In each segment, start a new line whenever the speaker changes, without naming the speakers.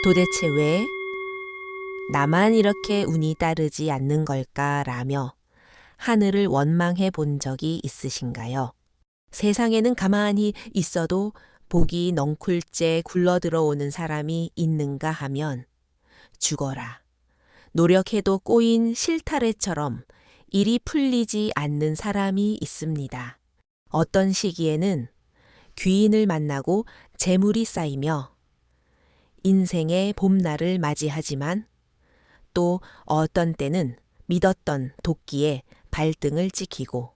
도대체 왜 나만 이렇게 운이 따르지 않는 걸까라며 하늘을 원망해 본 적이 있으신가요? 세상에는 가만히 있어도 복이 넝쿨째 굴러들어오는 사람이 있는가 하면 죽어라. 노력해도 꼬인 실타래처럼 일이 풀리지 않는 사람이 있습니다. 어떤 시기에는 귀인을 만나고 재물이 쌓이며 인생의 봄날을 맞이하지만 또 어떤 때는 믿었던 도끼에 발등을 찍히고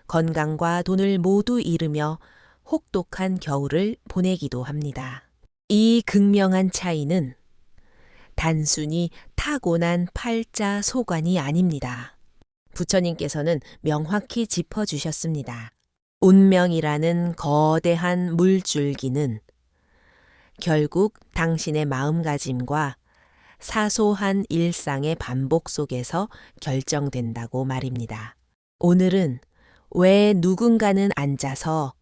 건강과 돈을 모두 잃으며 혹독한 겨울을 보내기도 합니다. 이 극명한 차이는 단순히 타고난 팔자 소관이 아닙니다. 부처님께서는 명확히 짚어주셨습니다. 운명이라는 거대한 물줄기는 결국 당신의 마음가짐과 사소한 일상의 반복 속에서 결정된다고 말입니다. 오늘은 왜 누군가는 앉아서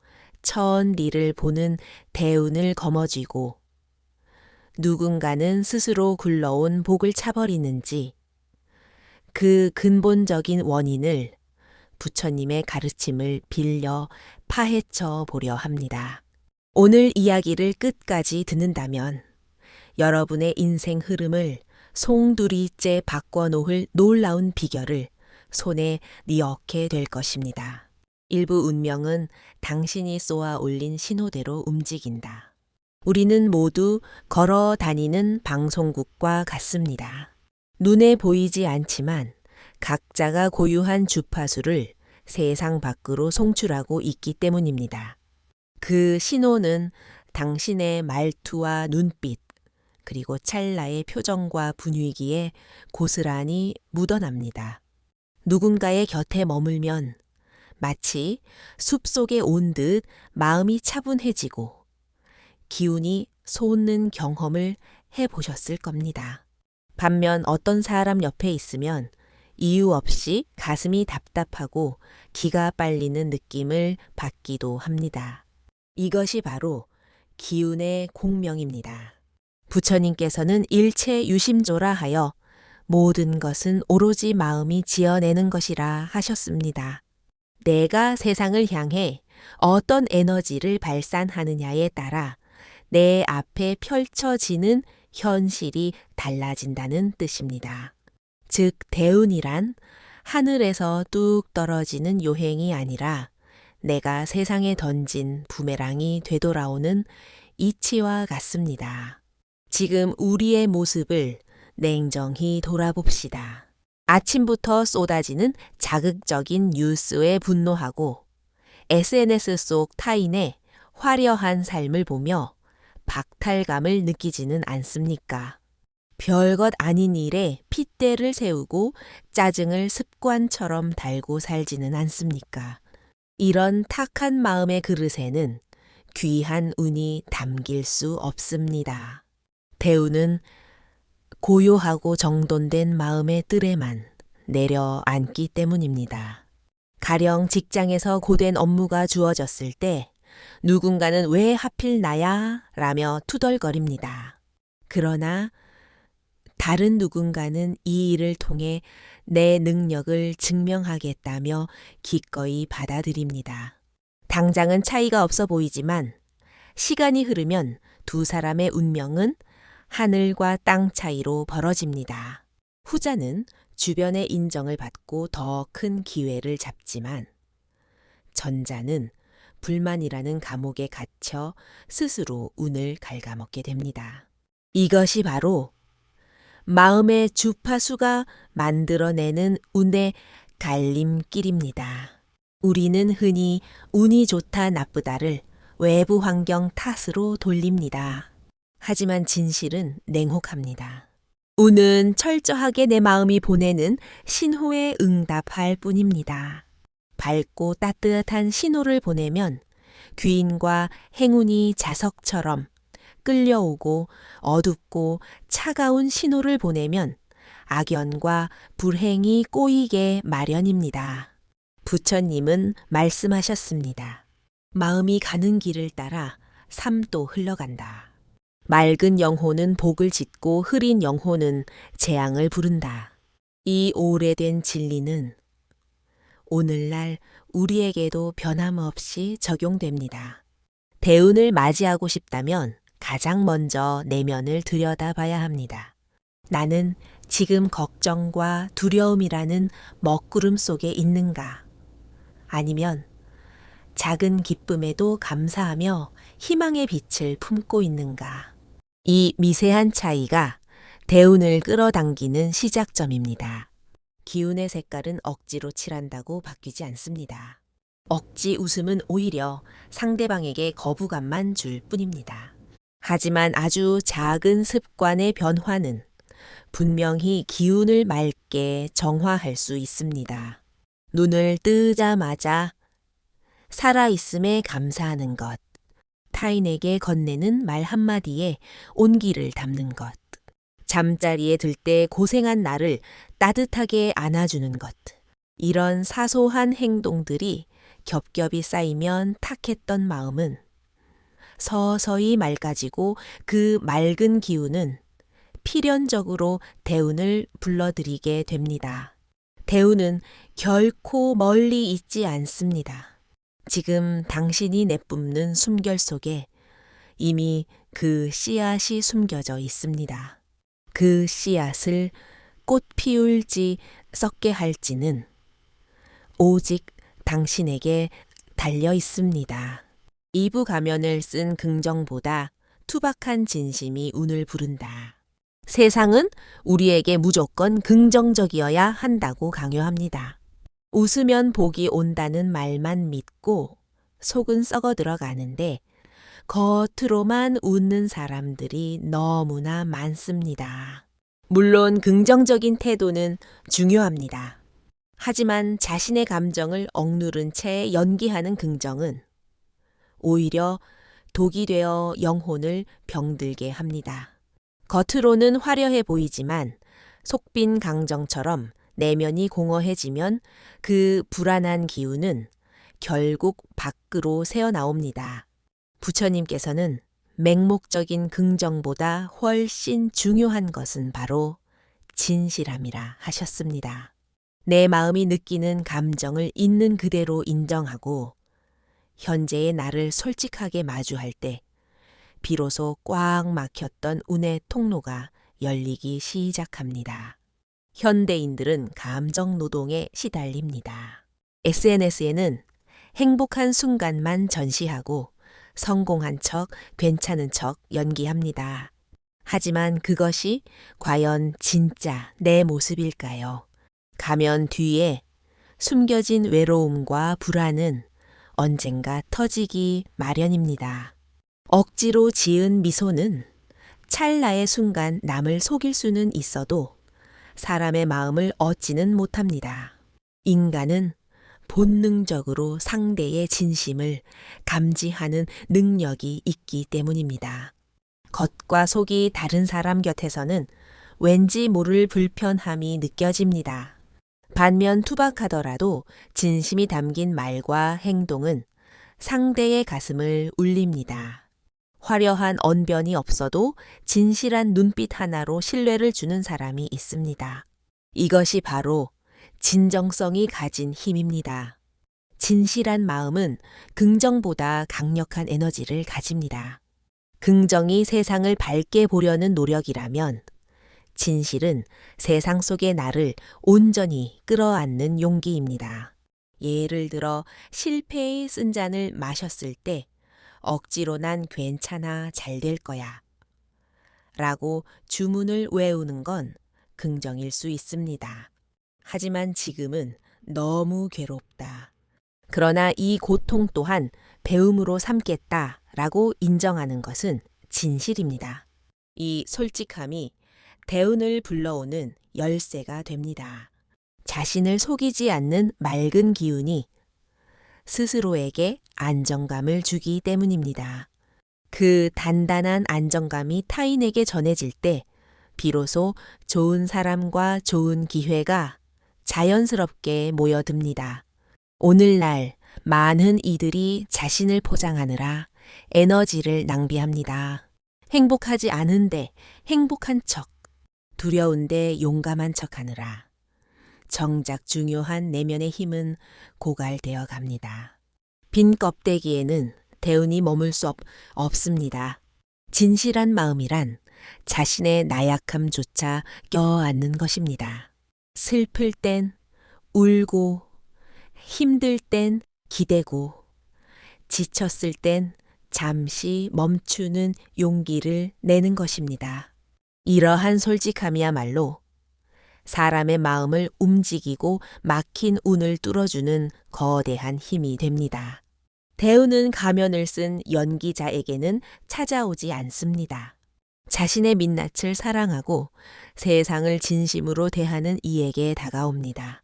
천리를 보는 대운을 거머쥐고 누군가는 스스로 굴러온 복을 차버리는지 그 근본적인 원인을 부처님의 가르침을 빌려 파헤쳐 보려 합니다. 오늘 이야기를 끝까지 듣는다면 여러분의 인생 흐름을 송두리째 바꿔놓을 놀라운 비결을 손에 뉘어게 될 것입니다. 일부 운명은 당신이 쏘아 올린 신호대로 움직인다. 우리는 모두 걸어 다니는 방송국과 같습니다. 눈에 보이지 않지만 각자가 고유한 주파수를 세상 밖으로 송출하고 있기 때문입니다. 그 신호는 당신의 말투와 눈빛, 그리고 찰나의 표정과 분위기에 고스란히 묻어납니다. 누군가의 곁에 머물면 마치 숲속에 온 듯 마음이 차분해지고 기운이 솟는 경험을 해보셨을 겁니다. 반면 어떤 사람 옆에 있으면 이유 없이 가슴이 답답하고 기가 빨리는 느낌을 받기도 합니다. 이것이 바로 기운의 공명입니다. 부처님께서는 일체 유심조라 하여 모든 것은 오로지 마음이 지어내는 것이라 하셨습니다. 내가 세상을 향해 어떤 에너지를 발산하느냐에 따라 내 앞에 펼쳐지는 현실이 달라진다는 뜻입니다. 즉, 대운이란 하늘에서 뚝 떨어지는 요행이 아니라 내가 세상에 던진 부메랑이 되돌아오는 이치와 같습니다. 지금 우리의 모습을 냉정히 돌아봅시다. 아침부터 쏟아지는 자극적인 뉴스에 분노하고 SNS 속 타인의 화려한 삶을 보며 박탈감을 느끼지는 않습니까? 별것 아닌 일에 핏대를 세우고 짜증을 습관처럼 달고 살지는 않습니까? 이런 탁한 마음의 그릇에는 귀한 운이 담길 수 없습니다. 대운은 고요하고 정돈된 마음의 뜰에만 내려앉기 때문입니다. 가령 직장에서 고된 업무가 주어졌을 때 누군가는 왜 하필 나야? 라며 투덜거립니다. 그러나 다른 누군가는 이 일을 통해 내 능력을 증명하겠다며 기꺼이 받아들입니다. 당장은 차이가 없어 보이지만 시간이 흐르면 두 사람의 운명은 하늘과 땅 차이로 벌어집니다. 후자는 주변의 인정을 받고 더 큰 기회를 잡지만 전자는 불만이라는 감옥에 갇혀 스스로 운을 갉아먹게 됩니다. 이것이 바로 마음의 주파수가 만들어내는 운의 갈림길입니다. 우리는 흔히 운이 좋다 나쁘다를 외부 환경 탓으로 돌립니다. 하지만 진실은 냉혹합니다. 운은 철저하게 내 마음이 보내는 신호에 응답할 뿐입니다. 밝고 따뜻한 신호를 보내면 귀인과 행운이 자석처럼 끌려오고 어둡고 차가운 신호를 보내면 악연과 불행이 꼬이게 마련입니다. 부처님은 말씀하셨습니다. 마음이 가는 길을 따라 삶도 흘러간다. 맑은 영혼은 복을 짓고 흐린 영혼은 재앙을 부른다. 이 오래된 진리는 오늘날 우리에게도 변함없이 적용됩니다. 대운을 맞이하고 싶다면 가장 먼저 내면을 들여다봐야 합니다. 나는 지금 걱정과 두려움이라는 먹구름 속에 있는가? 아니면 작은 기쁨에도 감사하며 희망의 빛을 품고 있는가? 이 미세한 차이가 대운을 끌어당기는 시작점입니다. 기운의 색깔은 억지로 칠한다고 바뀌지 않습니다. 억지 웃음은 오히려 상대방에게 거부감만 줄 뿐입니다. 하지만 아주 작은 습관의 변화는 분명히 기운을 맑게 정화할 수 있습니다. 눈을 뜨자마자 살아있음에 감사하는 것, 타인에게 건네는 말 한마디에 온기를 담는 것, 잠자리에 들 때 고생한 나를 따뜻하게 안아주는 것, 이런 사소한 행동들이 겹겹이 쌓이면 탁했던 마음은 서서히 맑아지고 그 맑은 기운은 필연적으로 대운을 불러들이게 됩니다. 대운은 결코 멀리 있지 않습니다. 지금 당신이 내뿜는 숨결 속에 이미 그 씨앗이 숨겨져 있습니다. 그 씨앗을 꽃 피울지 썩게 할지는 오직 당신에게 달려 있습니다. 이부 가면을 쓴 긍정보다 투박한 진심이 운을 부른다. 세상은 우리에게 무조건 긍정적이어야 한다고 강요합니다. 웃으면 복이 온다는 말만 믿고 속은 썩어 들어가는데 겉으로만 웃는 사람들이 너무나 많습니다. 물론 긍정적인 태도는 중요합니다. 하지만 자신의 감정을 억누른 채 연기하는 긍정은 오히려 독이 되어 영혼을 병들게 합니다. 겉으로는 화려해 보이지만 속빈 강정처럼 내면이 공허해지면 그 불안한 기운은 결국 밖으로 새어나옵니다. 부처님께서는 맹목적인 긍정보다 훨씬 중요한 것은 바로 진실함이라 하셨습니다. 내 마음이 느끼는 감정을 있는 그대로 인정하고 현재의 나를 솔직하게 마주할 때 비로소 꽉 막혔던 운의 통로가 열리기 시작합니다. 현대인들은 감정 노동에 시달립니다. SNS에는 행복한 순간만 전시하고 성공한 척, 괜찮은 척 연기합니다. 하지만 그것이 과연 진짜 내 모습일까요? 가면 뒤에 숨겨진 외로움과 불안은 언젠가 터지기 마련입니다. 억지로 지은 미소는 찰나의 순간 남을 속일 수는 있어도 사람의 마음을 얻지는 못합니다. 인간은 본능적으로 상대의 진심을 감지하는 능력이 있기 때문입니다. 겉과 속이 다른 사람 곁에서는 왠지 모를 불편함이 느껴집니다. 반면 투박하더라도 진심이 담긴 말과 행동은 상대의 가슴을 울립니다. 화려한 언변이 없어도 진실한 눈빛 하나로 신뢰를 주는 사람이 있습니다. 이것이 바로 진정성이 가진 힘입니다. 진실한 마음은 긍정보다 강력한 에너지를 가집니다. 긍정이 세상을 밝게 보려는 노력이라면 진실은 세상 속의 나를 온전히 끌어안는 용기입니다. 예를 들어 실패의 쓴 잔을 마셨을 때 억지로 난 괜찮아 잘 될 거야 라고 주문을 외우는 건 긍정일 수 있습니다. 하지만 지금은 너무 괴롭다. 그러나 이 고통 또한 배움으로 삼겠다 라고 인정하는 것은 진실입니다. 이 솔직함이 대운을 불러오는 열쇠가 됩니다. 자신을 속이지 않는 맑은 기운이 스스로에게 안정감을 주기 때문입니다. 그 단단한 안정감이 타인에게 전해질 때 비로소 좋은 사람과 좋은 기회가 자연스럽게 모여듭니다. 오늘날 많은 이들이 자신을 포장하느라 에너지를 낭비합니다. 행복하지 않은데 행복한 척, 두려운데 용감한 척 하느라 정작 중요한 내면의 힘은 고갈되어 갑니다. 빈 껍데기에는 대운이 머물 수 없습니다. 진실한 마음이란 자신의 나약함조차 껴안는 것입니다. 슬플 땐 울고, 힘들 땐 기대고, 지쳤을 땐 잠시 멈추는 용기를 내는 것입니다. 이러한 솔직함이야말로 사람의 마음을 움직이고 막힌 운을 뚫어주는 거대한 힘이 됩니다. 대운은 가면을 쓴 연기자에게는 찾아오지 않습니다. 자신의 민낯을 사랑하고 세상을 진심으로 대하는 이에게 다가옵니다.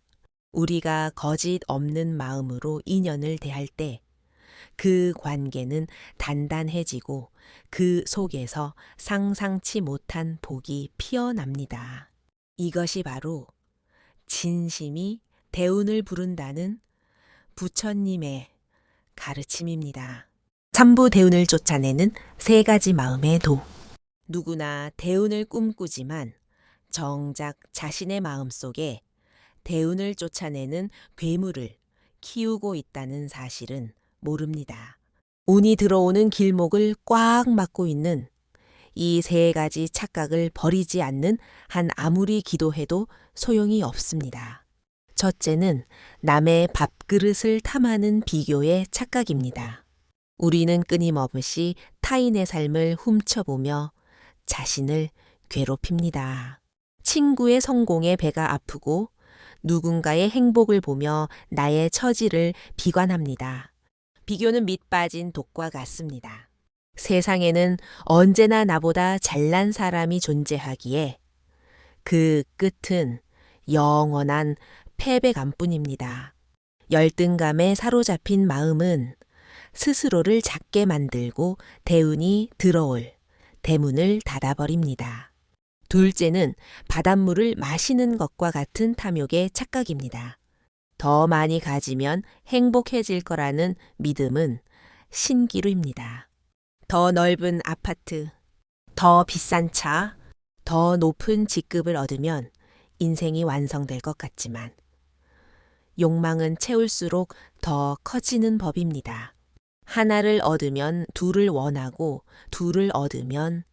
우리가 거짓 없는 마음으로 인연을 대할 때 그 관계는 단단해지고 그 속에서 상상치 못한 복이 피어납니다. 이것이 바로 진심이 대운을 부른다는 부처님의 가르침입니다. 삼부 대운을 쫓아내는 세 가지 마음의 도. 누구나 대운을 꿈꾸지만 정작 자신의 마음속에 대운을 쫓아내는 괴물을 키우고 있다는 사실은 모릅니다. 운이 들어오는 길목을 꽉 막고 있는 이 세 가지 착각을 버리지 않는 한 아무리 기도해도 소용이 없습니다. 첫째는 남의 밥그릇을 탐하는 비교의 착각입니다. 우리는 끊임없이 타인의 삶을 훔쳐보며 자신을 괴롭힙니다. 친구의 성공에 배가 아프고 누군가의 행복을 보며 나의 처지를 비관합니다. 비교는 밑 빠진 독과 같습니다. 세상에는 언제나 나보다 잘난 사람이 존재하기에 그 끝은 영원한 패배감뿐입니다. 열등감에 사로잡힌 마음은 스스로를 작게 만들고 대운이 들어올 대문을 닫아버립니다. 둘째는 바닷물을 마시는 것과 같은 탐욕의 착각입니다. 더 많이 가지면 행복해질 거라는 믿음은 신기루입니다. 더 넓은 아파트, 더 비싼 차, 더 높은 직급을 얻으면 인생이 완성될 것 같지만 욕망은 채울수록 더 커지는 법입니다. 하나를 얻으면 둘을 원하고 둘을 얻으면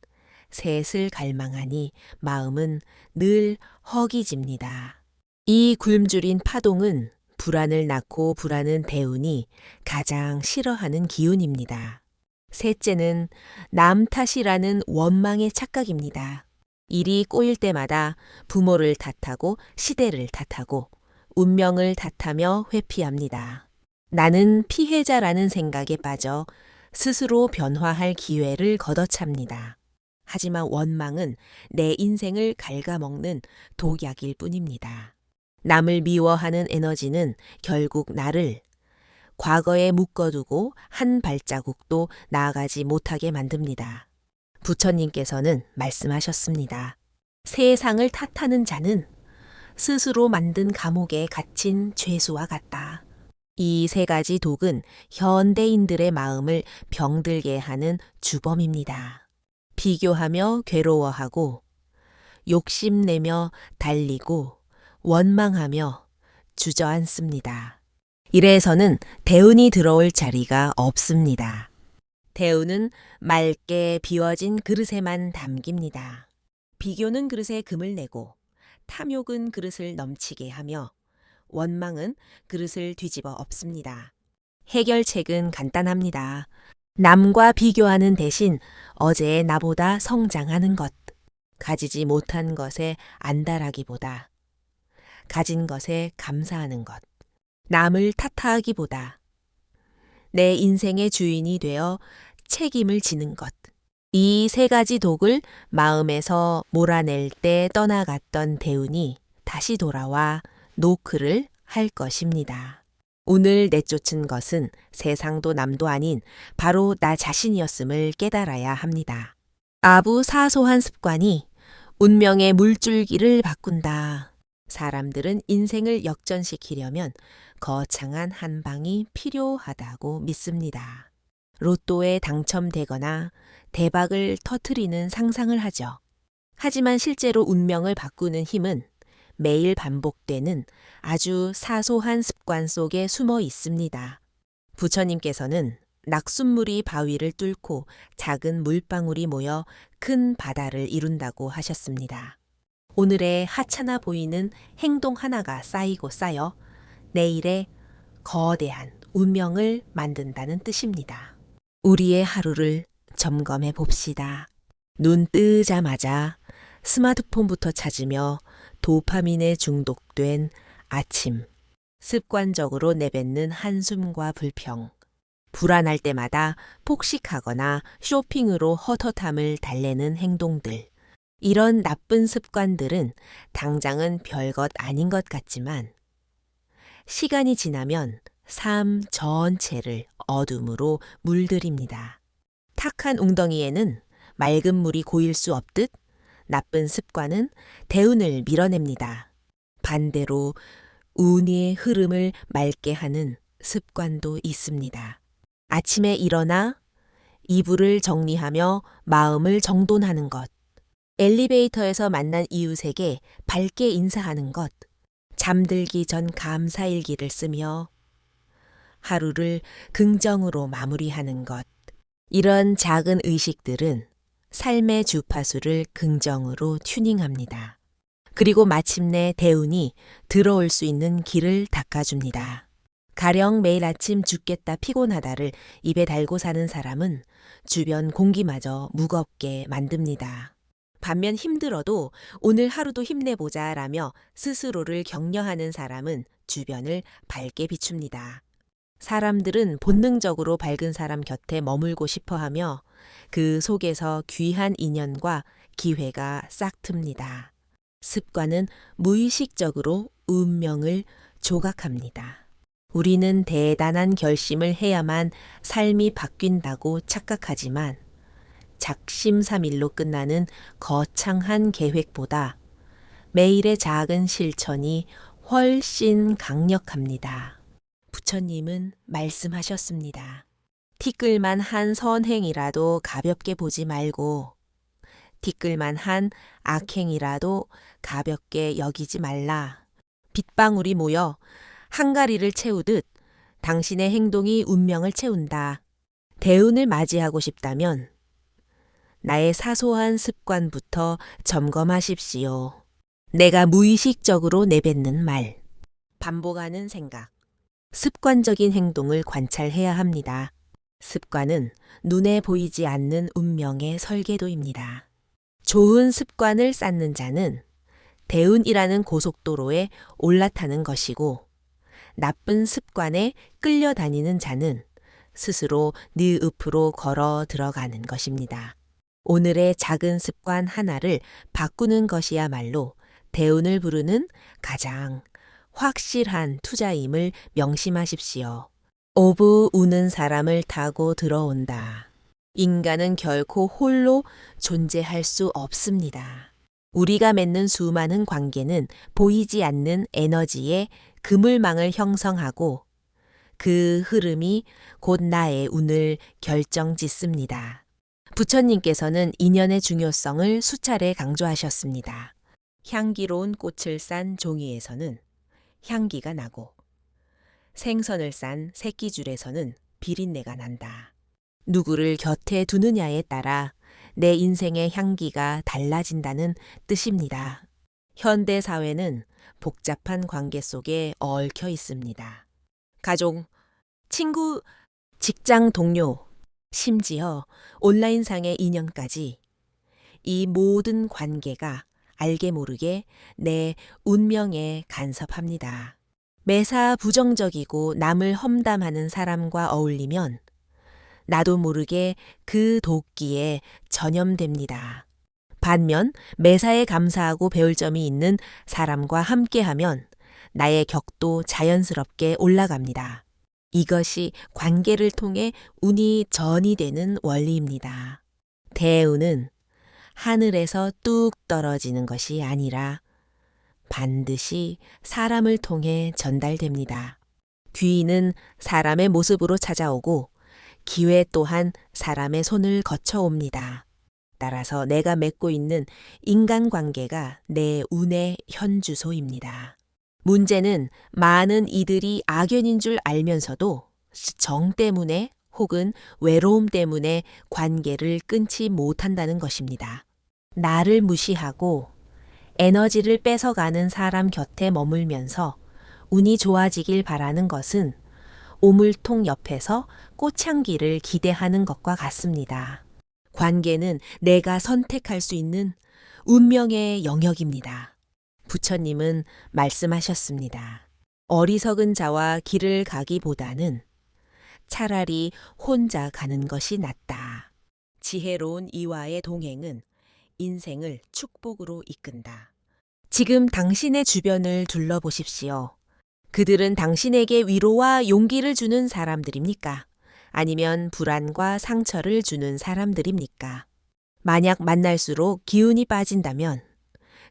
셋을 갈망하니 마음은 늘 허기집니다. 이 굶주린 파동은 불안을 낳고 불안은 대운이 가장 싫어하는 기운입니다. 셋째는 남 탓이라는 원망의 착각입니다. 일이 꼬일 때마다 부모를 탓하고 시대를 탓하고 운명을 탓하며 회피합니다. 나는 피해자라는 생각에 빠져 스스로 변화할 기회를 걷어찹니다. 하지만 원망은 내 인생을 갉아먹는 독약일 뿐입니다. 남을 미워하는 에너지는 결국 나를 과거에 묶어두고 한 발자국도 나아가지 못하게 만듭니다. 부처님께서는 말씀하셨습니다. 세상을 탓하는 자는 스스로 만든 감옥에 갇힌 죄수와 같다. 이 세 가지 독은 현대인들의 마음을 병들게 하는 주범입니다. 비교하며 괴로워하고 욕심내며 달리고 원망하며 주저앉습니다. 이래서는 대운이 들어올 자리가 없습니다. 대운은 맑게 비워진 그릇에만 담깁니다. 비교는 그릇에 금을 내고 탐욕은 그릇을 넘치게 하며 원망은 그릇을 뒤집어 엎습니다. 해결책은 간단합니다. 남과 비교하는 대신 어제의 나보다 성장하는 것, 가지지 못한 것에 안달하기보다 가진 것에 감사하는 것, 남을 탓하기보다 내 인생의 주인이 되어 책임을 지는 것, 이 세 가지 독을 마음에서 몰아낼 때 떠나갔던 대운이 다시 돌아와 노크를 할 것입니다. 오늘 내쫓은 것은 세상도 남도 아닌 바로 나 자신이었음을 깨달아야 합니다. 아부 사소한 습관이 운명의 물줄기를 바꾼다. 사람들은 인생을 역전시키려면 거창한 한 방이 필요하다고 믿습니다. 로또에 당첨되거나 대박을 터트리는 상상을 하죠. 하지만 실제로 운명을 바꾸는 힘은 매일 반복되는 아주 사소한 습관 속에 숨어 있습니다. 부처님께서는 낙숫물이 바위를 뚫고 작은 물방울이 모여 큰 바다를 이룬다고 하셨습니다. 오늘의 하찮아 보이는 행동 하나가 쌓이고 쌓여 내일의 거대한 운명을 만든다는 뜻입니다. 우리의 하루를 점검해 봅시다. 눈 뜨자마자 스마트폰부터 찾으며 도파민에 중독된 아침, 습관적으로 내뱉는 한숨과 불평, 불안할 때마다 폭식하거나 쇼핑으로 헛헛함을 달래는 행동들. 이런 나쁜 습관들은 당장은 별것 아닌 것 같지만 시간이 지나면 삶 전체를 어둠으로 물들입니다. 탁한 웅덩이에는 맑은 물이 고일 수 없듯 나쁜 습관은 대운을 밀어냅니다. 반대로 운의 흐름을 맑게 하는 습관도 있습니다. 아침에 일어나 이불을 정리하며 마음을 정돈하는 것, 엘리베이터에서 만난 이웃에게 밝게 인사하는 것, 잠들기 전 감사일기를 쓰며 하루를 긍정으로 마무리하는 것, 이런 작은 의식들은 삶의 주파수를 긍정으로 튜닝합니다. 그리고 마침내 대운이 들어올 수 있는 길을 닦아줍니다. 가령 매일 아침 죽겠다 피곤하다를 입에 달고 사는 사람은 주변 공기마저 무겁게 만듭니다. 반면 힘들어도 오늘 하루도 힘내보자 라며 스스로를 격려하는 사람은 주변을 밝게 비춥니다. 사람들은 본능적으로 밝은 사람 곁에 머물고 싶어 하며 그 속에서 귀한 인연과 기회가 싹틉니다. 습관은 무의식적으로 운명을 조각합니다. 우리는 대단한 결심을 해야만 삶이 바뀐다고 착각하지만 작심삼일로 끝나는 거창한 계획보다 매일의 작은 실천이 훨씬 강력합니다. 부처님은 말씀하셨습니다. 티끌만 한 선행이라도 가볍게 보지 말고 티끌만 한 악행이라도 가볍게 여기지 말라. 빗방울이 모여 한가리를 채우듯 당신의 행동이 운명을 채운다. 대운을 맞이하고 싶다면 나의 사소한 습관부터 점검하십시오. 내가 무의식적으로 내뱉는 말, 반복하는 생각, 습관적인 행동을 관찰해야 합니다. 습관은 눈에 보이지 않는 운명의 설계도입니다. 좋은 습관을 쌓는 자는 대운이라는 고속도로에 올라타는 것이고 나쁜 습관에 끌려다니는 자는 스스로 늪으로 걸어 들어가는 것입니다. 오늘의 작은 습관 하나를 바꾸는 것이야말로 대운을 부르는 가장 확실한 투자임을 명심하십시오. 오부 우는 사람을 타고 들어온다. 인간은 결코 홀로 존재할 수 없습니다. 우리가 맺는 수많은 관계는 보이지 않는 에너지의 그물망을 형성하고 그 흐름이 곧 나의 운을 결정짓습니다. 부처님께서는 인연의 중요성을 수차례 강조하셨습니다. 향기로운 꽃을 싼 종이에서는 향기가 나고 생선을 싼 새끼줄에서는 비린내가 난다. 누구를 곁에 두느냐에 따라 내 인생의 향기가 달라진다는 뜻입니다. 현대 사회는 복잡한 관계 속에 얽혀 있습니다. 가족, 친구, 직장 동료, 심지어 온라인상의 인연까지 이 모든 관계가 알게 모르게 내 운명에 간섭합니다. 매사 부정적이고 남을 험담하는 사람과 어울리면 나도 모르게 그 도끼에 전염됩니다. 반면 매사에 감사하고 배울 점이 있는 사람과 함께하면 나의 격도 자연스럽게 올라갑니다. 이것이 관계를 통해 운이 전이되는 원리입니다. 대운은 하늘에서 뚝 떨어지는 것이 아니라 반드시 사람을 통해 전달됩니다. 귀인은 사람의 모습으로 찾아오고 기회 또한 사람의 손을 거쳐옵니다. 따라서 내가 맺고 있는 인간관계가 내 운의 현주소입니다. 문제는 많은 이들이 악연인 줄 알면서도 정 때문에 혹은 외로움 때문에 관계를 끊지 못한다는 것입니다. 나를 무시하고 에너지를 뺏어가는 사람 곁에 머물면서 운이 좋아지길 바라는 것은 오물통 옆에서 꽃향기를 기대하는 것과 같습니다. 관계는 내가 선택할 수 있는 운명의 영역입니다. 부처님은 말씀하셨습니다. 어리석은 자와 길을 가기보다는 차라리 혼자 가는 것이 낫다. 지혜로운 이와의 동행은 인생을 축복으로 이끈다. 지금 당신의 주변을 둘러보십시오. 그들은 당신에게 위로와 용기를 주는 사람들입니까? 아니면 불안과 상처를 주는 사람들입니까? 만약 만날수록 기운이 빠진다면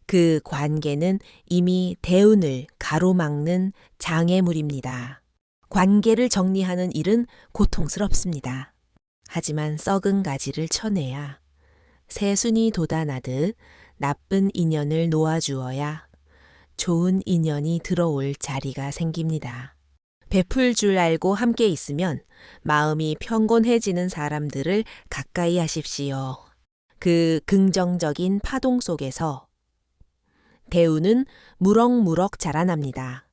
그 관계는 이미 대운을 가로막는 장애물입니다. 관계를 정리하는 일은 고통스럽습니다. 하지만 썩은 가지를 쳐내야 새순이 돋아나듯 나쁜 인연을 놓아주어야 좋은 인연이 들어올 자리가 생깁니다. 베풀 줄 알고 함께 있으면 마음이 평온해지는 사람들을 가까이 하십시오. 그 긍정적인 파동 속에서 대우는 무럭무럭 자라납니다.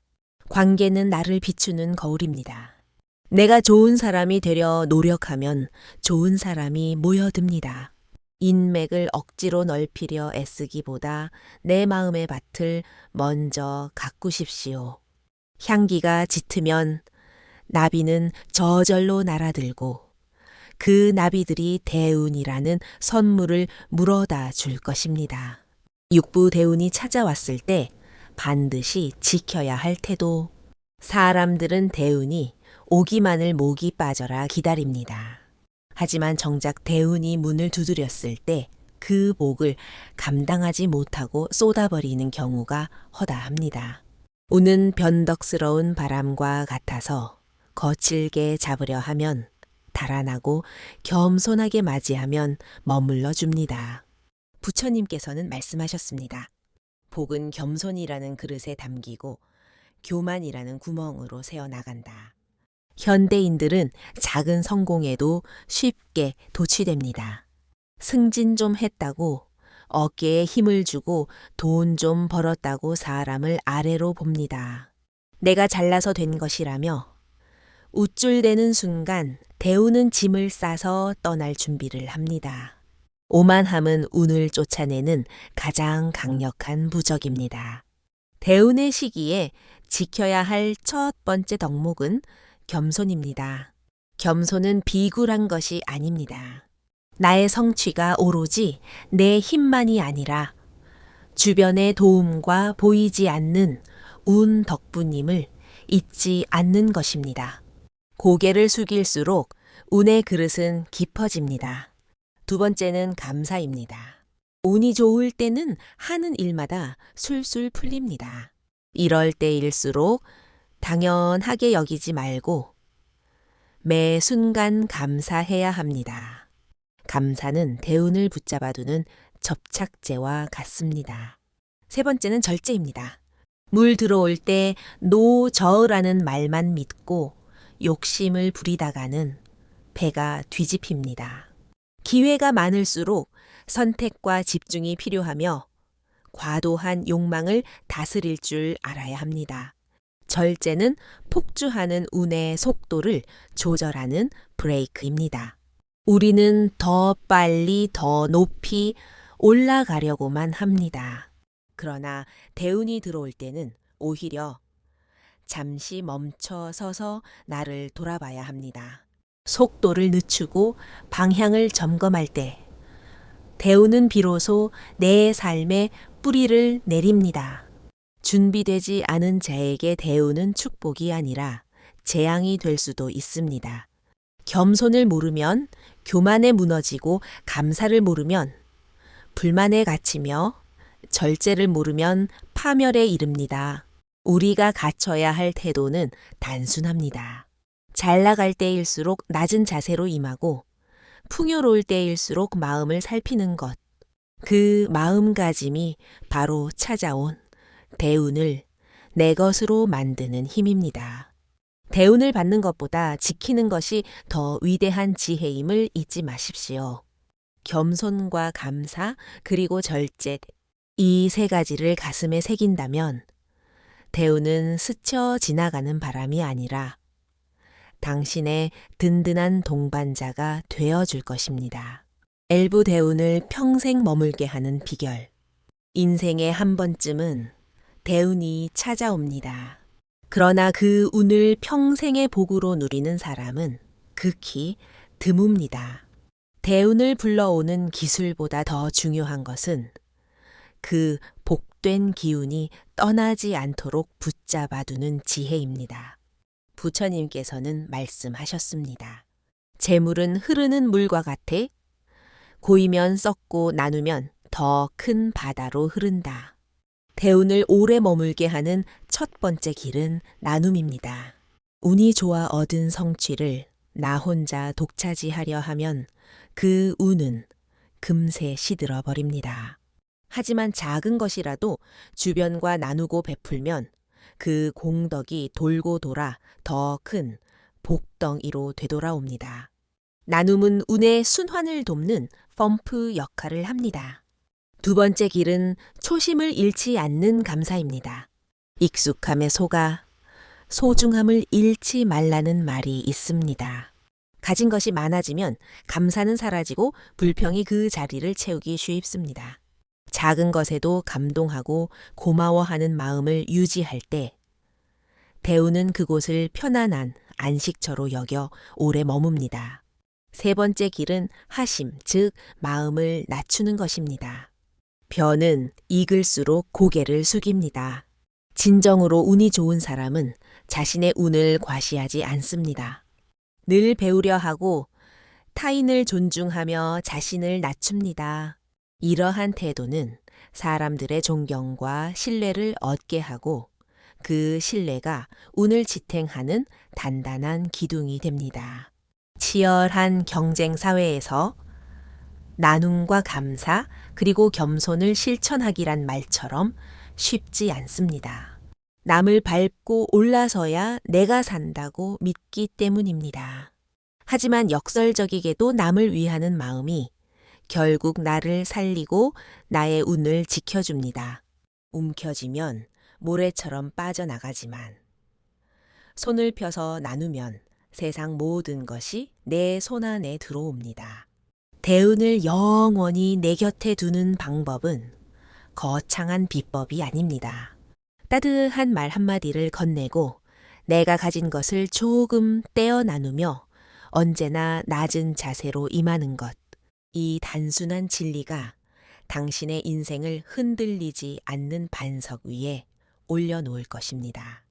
관계는 나를 비추는 거울입니다. 내가 좋은 사람이 되려 노력하면 좋은 사람이 모여듭니다. 인맥을 억지로 넓히려 애쓰기보다 내 마음의 밭을 먼저 가꾸십시오. 향기가 짙으면 나비는 저절로 날아들고 그 나비들이 대운이라는 선물을 물어다 줄 것입니다. 육부 대운이 찾아왔을 때 반드시 지켜야 할 태도. 사람들은 대운이 오기만을 목이 빠져라 기다립니다. 하지만 정작 대운이 문을 두드렸을 때 그 목을 감당하지 못하고 쏟아버리는 경우가 허다합니다. 운은 변덕스러운 바람과 같아서 거칠게 잡으려 하면 달아나고 겸손하게 맞이하면 머물러 줍니다. 부처님께서는 말씀하셨습니다. 복은 겸손이라는 그릇에 담기고 교만이라는 구멍으로 새어나간다. 현대인들은 작은 성공에도 쉽게 도취됩니다. 승진 좀 했다고 어깨에 힘을 주고 돈 좀 벌었다고 사람을 아래로 봅니다. 내가 잘나서 된 것이라며 우쭐대는 순간 대우는 짐을 싸서 떠날 준비를 합니다. 오만함은 운을 쫓아내는 가장 강력한 부적입니다. 대운의 시기에 지켜야 할 첫 번째 덕목은 겸손입니다. 겸손은 비굴한 것이 아닙니다. 나의 성취가 오로지 내 힘만이 아니라 주변의 도움과 보이지 않는 운 덕분임을 잊지 않는 것입니다. 고개를 숙일수록 운의 그릇은 깊어집니다. 두 번째는 감사입니다. 운이 좋을 때는 하는 일마다 술술 풀립니다. 이럴 때일수록 당연하게 여기지 말고 매 순간 감사해야 합니다. 감사는 대운을 붙잡아두는 접착제와 같습니다. 세 번째는 절제입니다. 물 들어올 때 노저으라는 말만 믿고 욕심을 부리다가는 배가 뒤집힙니다. 기회가 많을수록 선택과 집중이 필요하며 과도한 욕망을 다스릴 줄 알아야 합니다. 절제는 폭주하는 운의 속도를 조절하는 브레이크입니다. 우리는 더 빨리 더 높이 올라가려고만 합니다. 그러나 대운이 들어올 때는 오히려 잠시 멈춰 서서 나를 돌아봐야 합니다. 속도를 늦추고 방향을 점검할 때 대운은 비로소 내 삶에 뿌리를 내립니다. 준비되지 않은 자에게 대운은 축복이 아니라 재앙이 될 수도 있습니다. 겸손을 모르면 교만에 무너지고 감사를 모르면 불만에 갇히며 절제를 모르면 파멸에 이릅니다. 우리가 갖춰야 할 태도는 단순합니다. 잘 나갈 때일수록 낮은 자세로 임하고 풍요로울 때일수록 마음을 살피는 것. 그 마음가짐이 바로 찾아온 대운을 내 것으로 만드는 힘입니다. 대운을 받는 것보다 지키는 것이 더 위대한 지혜임을 잊지 마십시오. 겸손과 감사 그리고 절제, 이 세 가지를 가슴에 새긴다면 대운은 스쳐 지나가는 바람이 아니라 당신의 든든한 동반자가 되어줄 것입니다. 엘부 대운을 평생 머물게 하는 비결. 인생에 한 번쯤은 대운이 찾아옵니다. 그러나 그 운을 평생의 복으로 누리는 사람은 극히 드뭅니다. 대운을 불러오는 기술보다 더 중요한 것은 그 복된 기운이 떠나지 않도록 붙잡아두는 지혜입니다. 부처님께서는 말씀하셨습니다. 재물은 흐르는 물과 같아 고이면 썩고 나누면 더 큰 바다로 흐른다. 대운을 오래 머물게 하는 첫 번째 길은 나눔입니다. 운이 좋아 얻은 성취를 나 혼자 독차지하려 하면 그 운은 금세 시들어 버립니다. 하지만 작은 것이라도 주변과 나누고 베풀면 그 공덕이 돌고 돌아 더 큰 복덩이로 되돌아옵니다. 나눔은 운의 순환을 돕는 펌프 역할을 합니다. 두 번째 길은 초심을 잃지 않는 감사입니다. 익숙함에 속아 소중함을 잃지 말라는 말이 있습니다. 가진 것이 많아지면 감사는 사라지고 불평이 그 자리를 채우기 쉽습니다. 작은 것에도 감동하고 고마워하는 마음을 유지할 때 대운은 그곳을 편안한 안식처로 여겨 오래 머뭅니다. 세 번째 길은 하심, 즉 마음을 낮추는 것입니다. 변은 익을수록 고개를 숙입니다. 진정으로 운이 좋은 사람은 자신의 운을 과시하지 않습니다. 늘 배우려 하고 타인을 존중하며 자신을 낮춥니다. 이러한 태도는 사람들의 존경과 신뢰를 얻게 하고 그 신뢰가 운을 지탱하는 단단한 기둥이 됩니다. 치열한 경쟁 사회에서 나눔과 감사 그리고 겸손을 실천하기란 말처럼 쉽지 않습니다. 남을 밟고 올라서야 내가 산다고 믿기 때문입니다. 하지만 역설적이게도 남을 위하는 마음이 결국 나를 살리고 나의 운을 지켜줍니다. 움켜쥐면 모래처럼 빠져나가지만 손을 펴서 나누면 세상 모든 것이 내 손안에 들어옵니다. 대운을 영원히 내 곁에 두는 방법은 거창한 비법이 아닙니다. 따뜻한 말 한마디를 건네고 내가 가진 것을 조금 떼어 나누며 언제나 낮은 자세로 임하는 것. 이 단순한 진리가 당신의 인생을 흔들리지 않는 반석 위에 올려놓을 것입니다.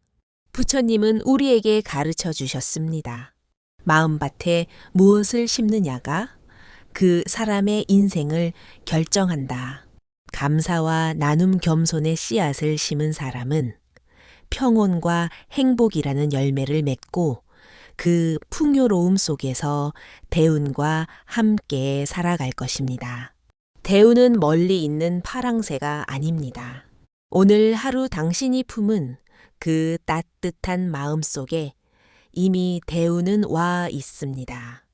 부처님은 우리에게 가르쳐 주셨습니다. 마음밭에 무엇을 심느냐가 그 사람의 인생을 결정한다. 감사와 나눔 겸손의 씨앗을 심은 사람은 평온과 행복이라는 열매를 맺고 그 풍요로움 속에서 대운과 함께 살아갈 것입니다. 대운은 멀리 있는 파랑새가 아닙니다. 오늘 하루 당신이 품은 그 따뜻한 마음 속에 이미 대운은 와 있습니다.